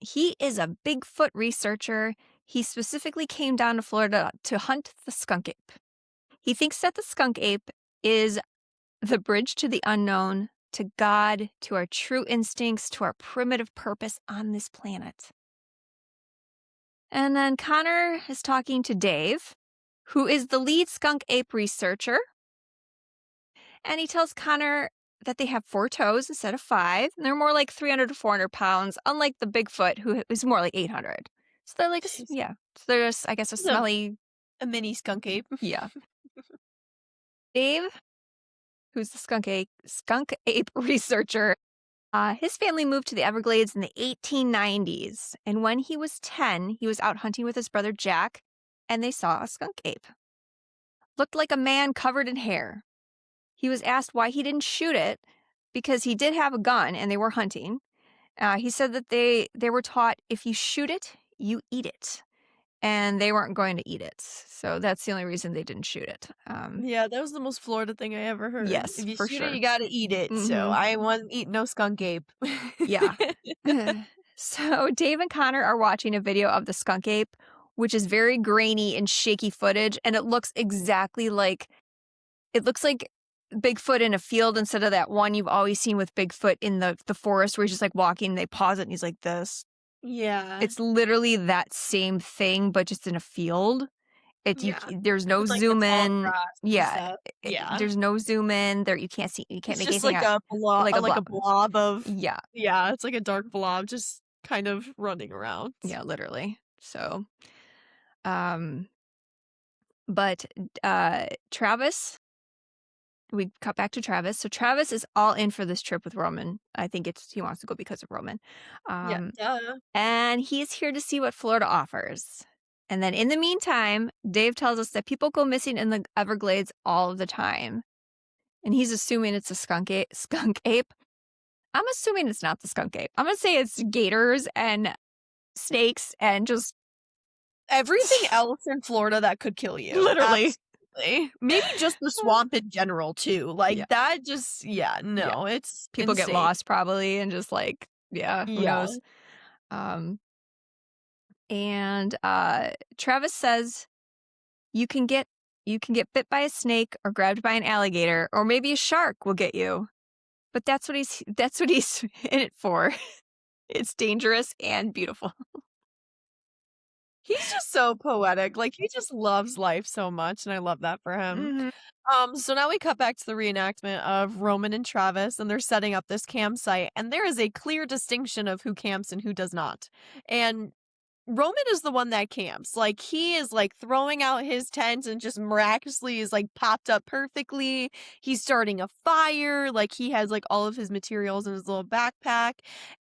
He is a Bigfoot researcher. He specifically came down to Florida to hunt the skunk ape. He thinks that the skunk ape is the bridge to the unknown, to God, to our true instincts, to our primitive purpose on this planet. And then Connor is talking to Dave, who is the lead skunk ape researcher. And he tells Connor that they have 4 toes instead of 5, and they're more like 300 to 400 pounds, unlike the Bigfoot, who is more like 800. So they're like, She's yeah. So they're just, I guess, a a smelly, a mini skunk ape. yeah. Dave, who's the skunk ape researcher, his family moved to the Everglades in the 1890s. And when he was 10, he was out hunting with his brother Jack, and they saw a skunk ape. Looked like a man covered in hair. He was asked why he didn't shoot it because he did have a gun and they were hunting. He said that they were taught if you shoot it, you eat it, and they weren't going to eat it. So that's the only reason they didn't shoot it. Yeah, that was the most Florida thing I ever heard. Yes, If you for shoot it, sure. you gotta eat it, so Hmm. I wasn't eating no skunk ape. Yeah. So Dave and Connor are watching a video of the skunk ape, which is very grainy and shaky footage, and it looks exactly like it looks like Bigfoot in a field instead of that one you've always seen with Bigfoot in the forest where he's just like walking, they pause it and he's like this. Yeah. It's literally that same thing, but just in a field. Yeah. There's no With, like, the zoom tall in. grass and Yeah, stuff. Yeah. there's no zoom in there. You can't It's make just anything like out like a like blob. a blob of Yeah, yeah, it's like a dark blob just kind of running around. yeah, literally. So, um, but Travis, we cut back to Travis. So Travis is all in for this trip with Roman. I think he wants to go because of Roman. Yeah, Um, duh. and he's here to see what Florida offers. And then in the meantime, Dave tells us that people go missing in the Everglades all the time. And he's assuming it's a skunk ape. I'm assuming it's not the skunk ape. I'm going to say it's gators and snakes and just Everything else in Florida that could kill you. literally. Absolutely. Maybe just the swamp in general too. Yeah. Like that just yeah, Yeah. no, it's People get insane. lost probably and just like, yeah, who Yeah. knows? Um, and Travis says you can get bit by a snake or grabbed by an alligator or maybe a shark will get you. But that's what he's in it for. It's dangerous and beautiful. He's just so poetic. Like he just loves life so much and I love that for him. Mhm. So now we cut back to the reenactment of Roman and Travis, and they're setting up this campsite, and there is a clear distinction of who camps and who does not. And Roman is the one that camps. Like he is like throwing out his tent and just miraculously is like popped up perfectly. He's starting a fire. Like he has like all of his materials in his little backpack.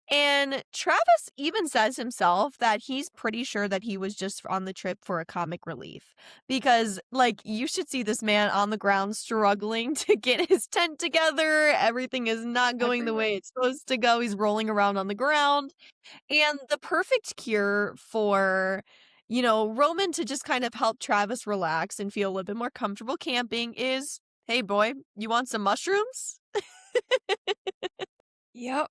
And Travis even says himself that he's pretty sure that he was just on the trip for a comic relief because like you should see this man on the ground struggling to get his tent together. Everything is not going the way it's supposed to go. He's rolling around on the ground. And the perfect cure for, Roman to just kind of help Travis relax and feel a little bit more comfortable camping is, hey boy, you want some mushrooms? Yep.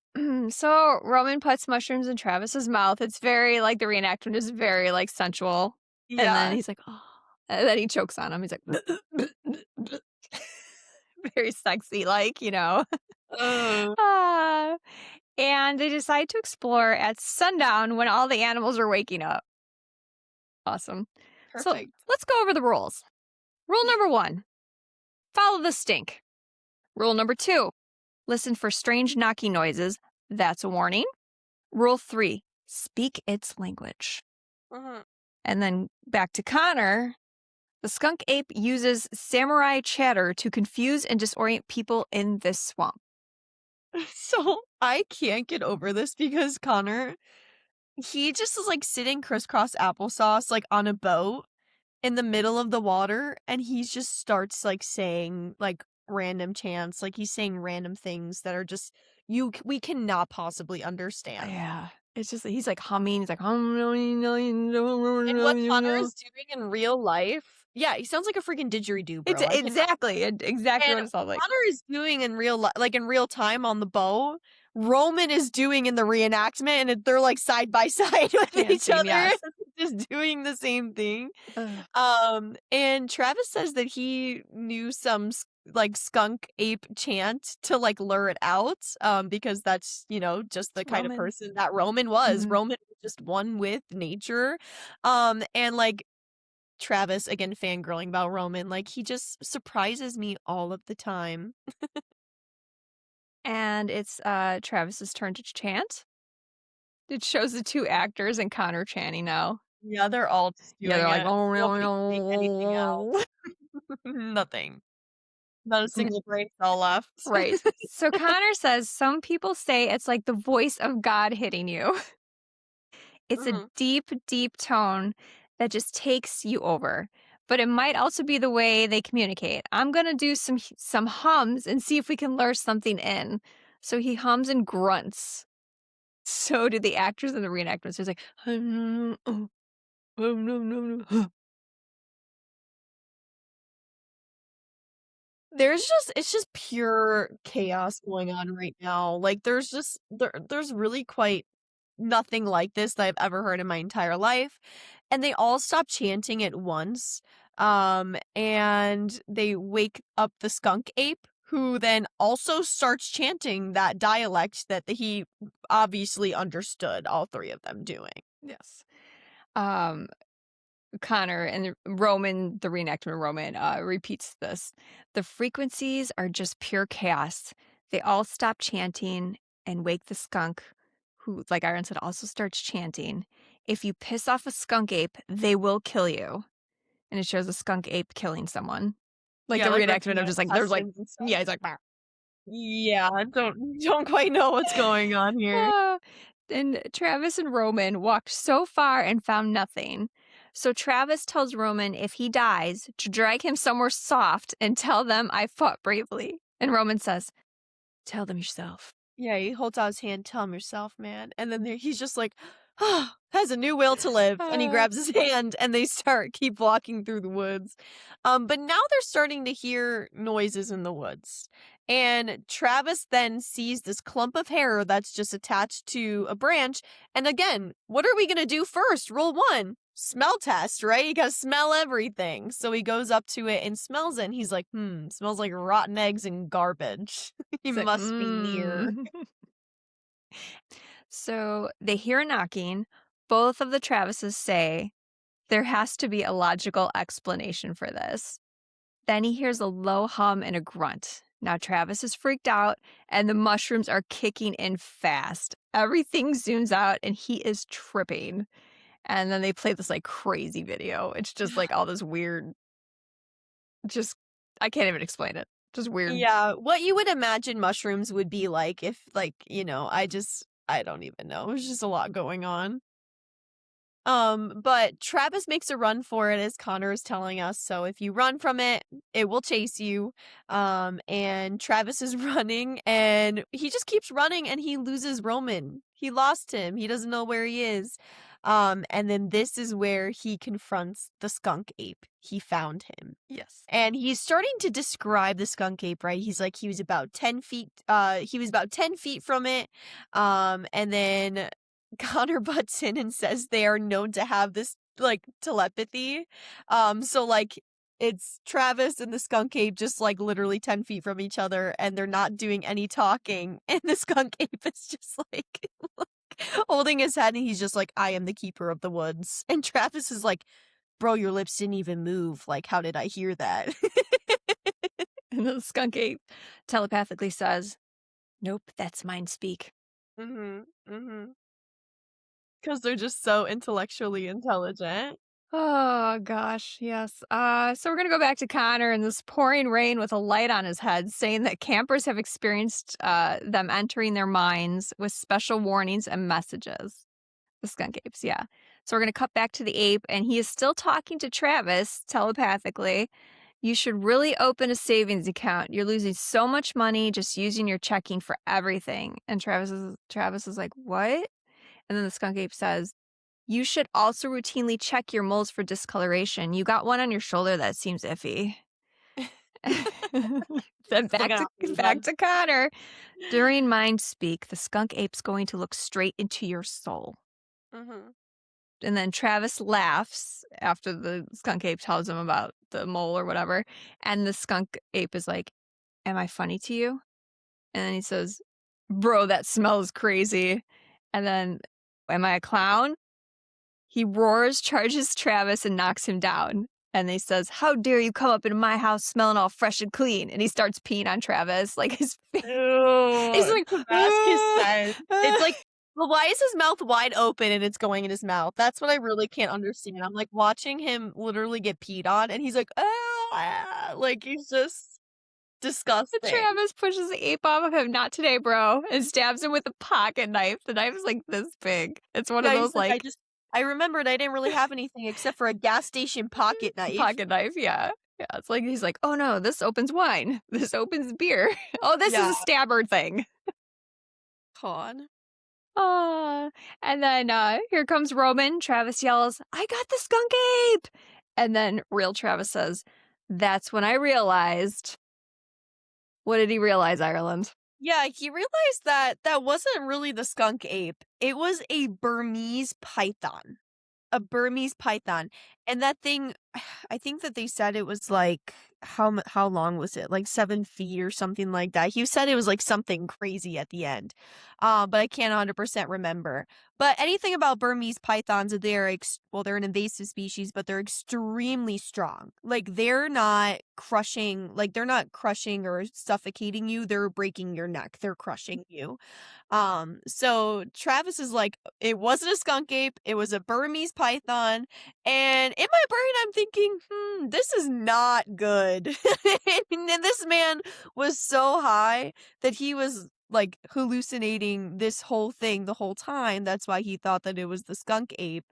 So Roman puts mushrooms in Travis's mouth. It's very like the reenactment is very like sensual. And then Yeah. he's like, oh. And then he chokes on him. He's like, very sexy, like, Uh, Ah. And they decide to explore at sundown when all the animals are waking up. Awesome. So perfect. let's go over the rules. Rule number 1, follow the stink. Rule number 2, listen for strange knocking noises. That's a warning. Rule 3, speak its language. Mhm. And then back to Connor. The skunk ape uses samurai chatter to confuse and disorient people in this swamp. So I can't get over this because Connor, he just is like sitting crisscross applesauce like on a boat in the middle of the water and he just starts like saying like random chants, like he's saying random things that are just we cannot possibly understand. Yeah. It's just, he's like humming. He's like, hum. And what Connor is doing in real life, yeah, he sounds like a freaking didgeridoo, It's bro. I cannot. exactly And what it sounds like. Connor is doing in like in real time on the bow. Roman is doing in the reenactment, and they're like side by side with each Dancing, other, yes. just doing the same thing. Ugh. And Travis says that he knew some like skunk ape chant to like lure it out, because that's just the kind of Roman. person that Roman was. Mhm. Roman was just one with nature, and like Travis again fangirling about Roman, like he just surprises me all of the time. And it's Travis's turn to chant. It shows the 2 actors and Connor chanting now. Yeah, they're all just Yeah, they're doing like, it. oh, no, Nobody's saying anything else. no. Nothing. Not a single brain cell left. Right. So Connor says some people say it's like the voice of God hitting you. It's a Mhm. deep, deep tone that just takes you over. But it might also be the way they communicate. I'm going to do some hums and see if we can lure something in. So he hums and grunts. So do the actors in the reenactments. He's like, It's just pure chaos going on right now. Like there's really quite nothing like this that I've ever heard in my entire life. And they all stop chanting at once. And they wake up the skunk ape, who then also starts chanting that dialect that he obviously understood, all three of them doing. Yes. Um, Connor and Roman, the reenactment Roman, repeats this. The frequencies are just pure chaos. They all stop chanting and wake the skunk, who, like Iron said, also starts chanting. If you piss off a skunk ape, they will kill you. And it shows a skunk ape killing someone. Like Yeah, the like ripping reenactment of out just like, there's like, intestines and stuff. yeah, he's like, "Bah." Yeah, I don't quite know what's going on here. Ah, and Travis and Roman walked so far and found nothing. So Travis tells Roman if he dies to drag him somewhere soft and tell them I fought bravely. And Roman says, tell them yourself. Yeah, he holds out his hand, "Tell him yourself, man." And then he's just like, "Oh, has a new will to live." And he Ah. grabs his hand and they keep walking through the woods. But now they're starting to hear noises in the woods. And Travis then sees this clump of hair that's just attached to a branch. And again, what are we going to do first? Roll one. Smell test, right? You got to smell everything. So he goes up to it and smells it. And he's like, smells like rotten eggs and garbage. He He's like, must be near. So they hear a knocking. Both of the Travises say there has to be a logical explanation for this. Then he hears a low hum and a grunt. Now Travis is freaked out, and the mushrooms are kicking in fast. Everything zooms out, and he is tripping. And then they play this like crazy video. It's just like all this weird, just, I can't even explain it. Just weird. Yeah, what you would imagine mushrooms would be like if, like, I don't even know. There's just a lot going on. But Travis makes a run for it, as Connor is telling us. So if you run from it, it will chase you. And Travis is running, and he just keeps running, and he loses Roman. He lost him. He doesn't know where he is. And then this is where he confronts the skunk ape. He found him. Yes. And he's starting to describe the skunk ape, right? He's like, he was about 10 feet, he was about 10 feet from it. And then Connor butts in and says they are known to have this like telepathy. So like it's Travis and the skunk ape just like literally 10 feet from each other, and they're not doing any talking. And the skunk ape is just like holding his head, and he's just like, I am the keeper of the woods. And Travis is like, bro, your lips didn't even move. Like, how did I hear that? And the skunk ape telepathically says, nope, that's mine speak. Mm-hmm. Mm-hmm. Because they're just so intellectually intelligent. Oh gosh, yes. So we're gonna go back to Connor and this pouring rain with a light on his head, saying that campers have experienced them entering their minds with special warnings and messages. The skunk apes, yeah. So we're gonna cut back to the ape, and he is still talking to Travis telepathically. You should really open a savings account. You're losing so much money just using your checking for everything. And Travis is like, what? And then the skunk ape says, you should also routinely check your moles for discoloration. You got one on your shoulder that seems iffy. Then back to Connor. During mind speak, the skunk ape's going to look straight into your soul. Mm-hmm. And then Travis laughs after the skunk ape tells him about the mole or whatever. And the skunk ape is like, am I funny to you? And then he says, bro, that smells crazy. And then, am I a clown? He roars, charges Travis, and knocks him down. And he says, how dare you come up into my house smelling all fresh and clean? And he starts peeing on Travis. Like his face. He's like, it's like, well, why is his mouth wide open and it's going in his mouth? That's what I really can't understand. I'm like watching him literally get peed on, and he's like, like he's just disgusting. Travis pushes the ape off of him. Not today, bro. And stabs him with a pocket knife. The knife is like this big. It's one of those like I remembered I didn't really have anything except for a gas station pocket knife. Pocket knife, yeah. Yeah, it's like he's like, oh no, this opens wine. This opens beer. Oh, this is a stabber thing. God. And then here comes Roman. Travis yells, I got the skunk ape. And then real Travis says, that's when I realized. What did he realize, Ireland? Yeah, he realized that wasn't really the skunk ape. It was a Burmese python. A Burmese python. And that thing, I think that they said it was like how long was it? Like 7 feet or something like that. He said it was like something crazy at the end. But I can't 100% remember. But anything about Burmese pythons, well, they're an invasive species, but they're extremely strong. Like they're not crushing or suffocating you. They're breaking your neck. They're crushing you. So Travis is like, it wasn't a skunk ape, it was a Burmese python. And in my brain, I'm thinking, this is not good. And then this man was so high that he was like hallucinating this whole thing the whole time. That's why he thought that it was the skunk ape.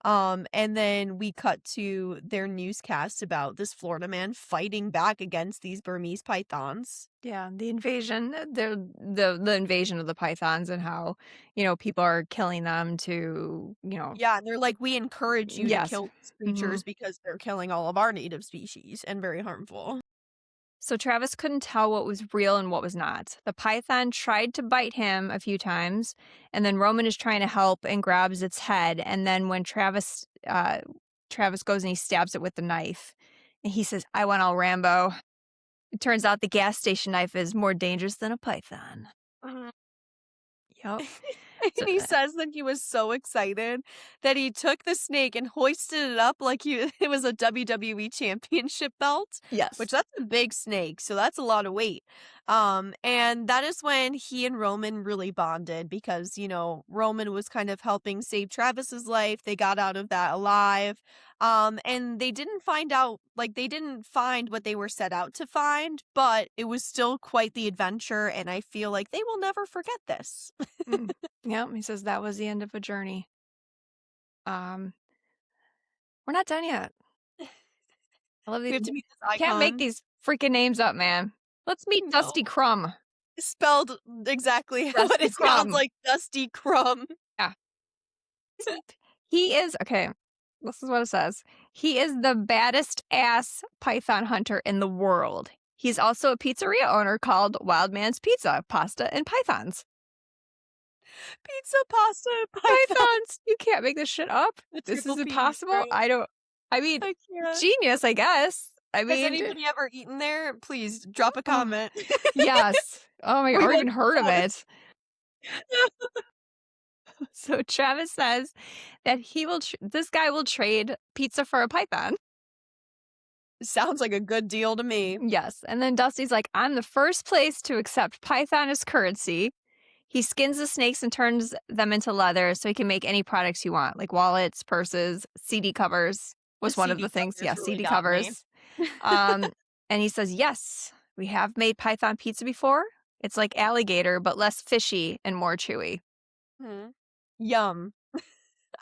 And then we cut to their newscast about this Florida man fighting back against these Burmese pythons. Yeah, the invasion, the invasion of the pythons and how, people are killing them to, Yeah, and they're like, "We encourage you to yes. kill these hmm creatures because they're killing all of our native species and very harmful." So Travis couldn't tell what was real and what was not. The python tried to bite him a few times, and then Roman is trying to help and grabs its head. And then when Travis goes and he stabs it with the knife, and he says, "I went all Rambo." It turns out the gas station knife is more dangerous than a python. Mhm. Yep. And So, he says that he was so excited that he took the snake and hoisted it up like it was a WWE championship belt, which yes. that's a big snake, so that's a lot of weight. And that is when he and Roman really bonded because, Roman was kind of helping save Travis's life. They got out of that alive. And they didn't find what they were set out to find, but it was still quite the adventure, and I feel like they will never forget this. Mm. Yep. He says that was the end of a journey. Um, we're not done yet. I love We these. have to meet this Can't make icon. these freaking names up, man. Let's meet No. Dusty Crumb. Spelled exactly how Dusty it sounds, Crumb. like Dusty Crumb. Yeah. He is okay. This is what it says. He is the baddest ass python hunter in the world. He's also a pizzeria owner called Wild Man's Pizza, Pasta, and Pythons. Pizza, pasta, and python. Pythons! You can't make this shit up. The This is triple P, impossible. bro. I mean, I can't. genius, I guess. Has anybody ever eaten there? Please drop a Oh, comment. yes. Oh my God, We or want even heard of to know. it. So Travis says that this guy will trade pizza for a python. Sounds like a good deal to me. Yes. And then Dusty's like, I'm the first place to accept python as currency. He skins the snakes and turns them into leather so he can make any products you want, like wallets, purses, CD covers The was one of CD the things. covers Yeah, really CD got me. covers. Um, and he says, yes, we have made python pizza before. It's like alligator, but less fishy and more chewy. Mhm. Yum.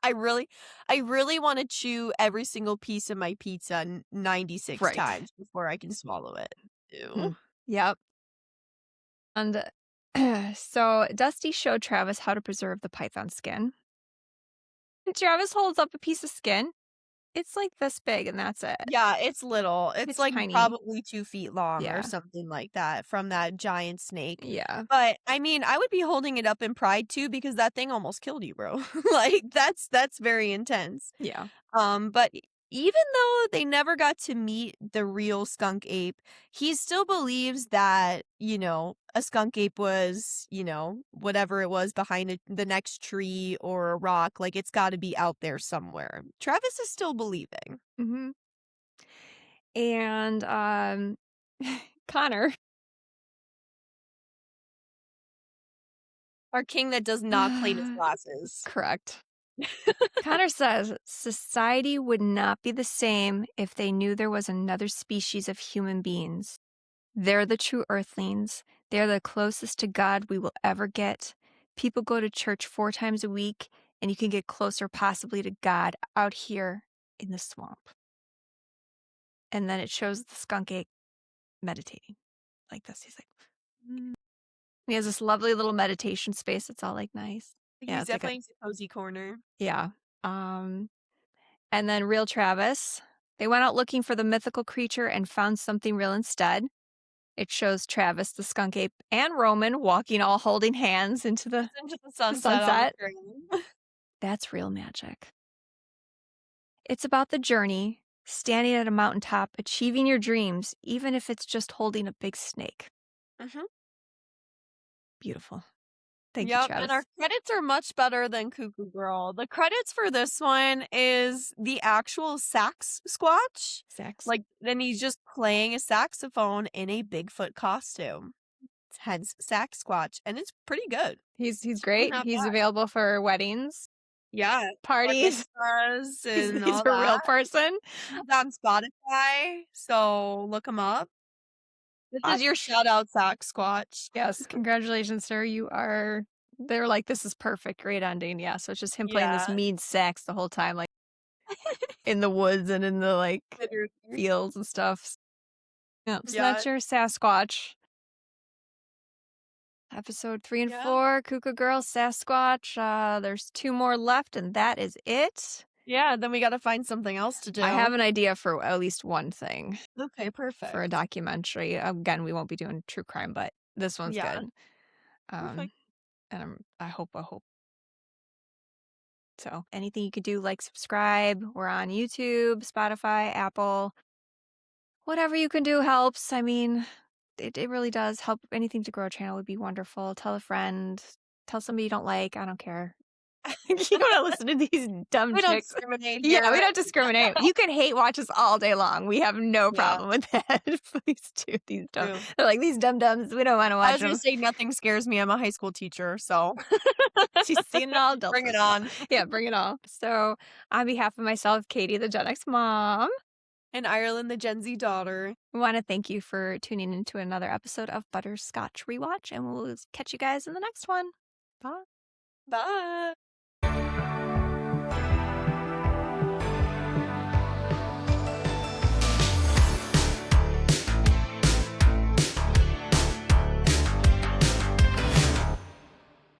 I really wanna chew every single piece of my pizza 96 Right. times before I can swallow it. Ew. Mm. Yep. And so Dusty showed Travis how to preserve the python skin. And Travis holds up a piece of skin. It's like this big, and that's it. Yeah, it's little. It's, It's like, tiny. probably 2 feet long or Yeah. something like that from that giant snake. Yeah. But, I mean, I would be holding it up in pride too because that thing almost killed you, bro. Like, that's very intense. Yeah. But even though they never got to meet the real skunk ape, he still believes that, a skunk ape was, whatever it was behind the next tree or a rock. Like, it's got to be out there somewhere. Travis is still believing. hmm And Connor. Our king that does not clean his glasses. Correct. Connor says society would not be the same if they knew there was another species of human beings. They're the true earthlings. They're the closest to God we will ever get. People go to church 4 times a week, and you can get closer possibly to God out here in the swamp. And then it shows the skunk ape meditating like this. He's like, "Mm." He has this lovely little meditation space. It's all like nice. Yeah, He's it's like a, definitely a cozy corner. yeah. Um, and then real Travis. They went out looking for the mythical creature and found something real instead. It shows Travis, the skunk ape, and Roman walking all holding hands into the Into the sunset on the sunset. train. That's real magic. It's about the journey, standing at a mountaintop, achieving your dreams, even if it's just holding a big snake. Mhm. Beautiful. Thank you, Yep, and our Travis. credits are much better than Cuckoo Girl. The credits for this one is the actual Saxsquatch. Sex. Like, then he's just playing a saxophone in a Bigfoot costume. Hence Saxsquatch, and it's pretty good. He's It's really great. not He's bad. available for weddings, Yeah, bar parties. mitzvahs and He's all a real that. person. He's on Spotify, so look him up. This Uh, is your shout out, Sasquatch. yes, congratulations, sir. They're like, this is perfect, great ending. Yeah, so it's just him playing this Yeah. mean sax the whole time, like in the woods and in the like Literally. fields and stuff. Yeah, so Yeah, that's your Sasquatch. Episode 3 and yeah. 4, Cuckoo Girl, Sasquatch. There's 2 more left, and that is it. Yeah, then we gotta find something else to I have do. an idea for at least one thing Okay, for a perfect. documentary. Again, we won't be doing true crime, but this one's Yeah, good. perfect. And I hope. So anything you could do, like subscribe. We're on YouTube, Spotify, Apple. Whatever you can do helps. I mean, it really does help. Anything to grow a channel would be wonderful. Tell a friend. Tell somebody you don't like. I don't care. You don't want to listen to these dumb We don't chicks. discriminate Yeah, we here. don't discriminate. You can hate watch us all day long. We have no Yeah, problem with that. Please do. These dumb. true. They're like these dum dums. We don't want to I watch was gonna them. say nothing scares me. I'm a high school teacher, so She's seen it all. Adults bring have it seen it all. on. Yeah, bring it all. So, on behalf of myself, Katie, the Gen X mom, In Ireland, the Gen Z daughter. we want to thank you for tuning into another episode of Butterscotch Rewatch, and we'll catch you guys in the next one. Bye. Bye.